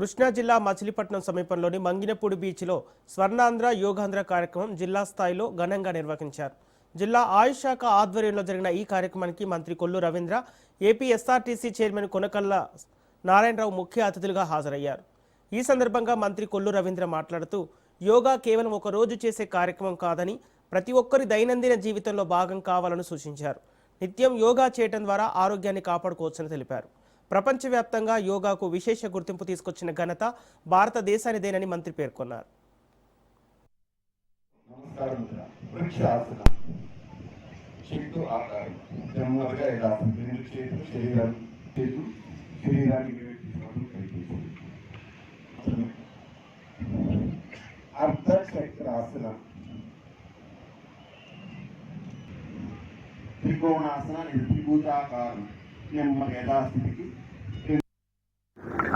కృష్ణా జిల్లా మచిలీపట్నం సమీపంలోని మంగినపూడి బీచ్లో స్వర్ణాంధ్ర యోగాంధ్ర కార్యక్రమం జిల్లా స్థాయిలో ఘనంగా నిర్వహించారు. జిల్లా ఆయుష్ శాఖ ఆధ్వర్యంలో జరిగిన ఈ కార్యక్రమానికి మంత్రి Kollu Ravindra, AP SRTC chairman Konakalla Narayana Rao ముఖ్య అతిథులుగా హాజరయ్యారు. ఈ సందర్భంగా మంత్రి కొల్లు రవీంద్ర మాట్లాడుతూ, యోగా కేవలం ఒక రోజు చేసే కార్యక్రమం కాదని ప్రతి ఒక్కరి దైనందిన జీవితంలో భాగం కావాలని సూచించారు. నిత్యం యోగా చేయడం ద్వారా ఆరోగ్యాన్ని కాపాడుకోవచ్చని తెలిపారు. ప్రపంచవ్యాప్తంగా యోగాకు విశేష గుర్తింపు తీసుకొచ్చిన ఘనత భారతదేశానిదేనని మంత్రి పేర్కొన్నారు.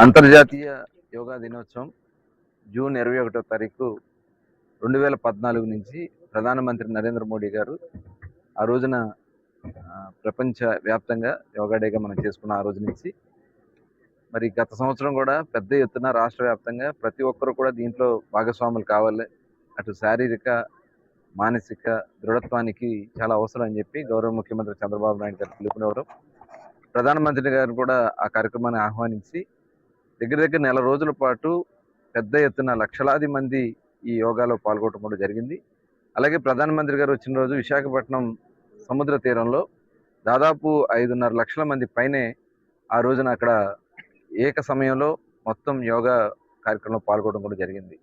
అంతర్జాతీయ యోగా దినోత్సవం జూన్ 21వ తారీఖు 2014 నుంచి ప్రధానమంత్రి నరేంద్ర మోడీ గారు ఆ రోజున ప్రపంచ వ్యాప్తంగా యోగా డేగా మనం చేసుకున్న ఆ రోజు నుంచి మరి గత సంవత్సరం కూడా పెద్ద ఎత్తున రాష్ట్ర వ్యాప్తంగా ప్రతి ఒక్కరు కూడా దీంట్లో భాగస్వాములు కావాలి, అటు శారీరక మానసిక దృఢత్వానికి చాలా అవసరం అని చెప్పి గౌరవ ముఖ్యమంత్రి చంద్రబాబు నాయుడు గారు పిలుపునివ్వడం, ప్రధానమంత్రి గారు కూడా ఆ కార్యక్రమాన్ని ఆహ్వానించి దగ్గర నెల రోజుల పాటు పెద్ద ఎత్తున లక్షలాది మంది ఈ యోగాలో పాల్గొనడం కూడా జరిగింది. అలాగే ప్రధానమంత్రి గారు వచ్చిన రోజు విశాఖపట్నం సముద్ర తీరంలో దాదాపు 5.5 లక్షల మంది పైనే ఆ రోజున అక్కడ ఏక సమయంలో మొత్తం యోగా కార్యక్రమంలో పాల్గొనడం కూడా జరిగింది.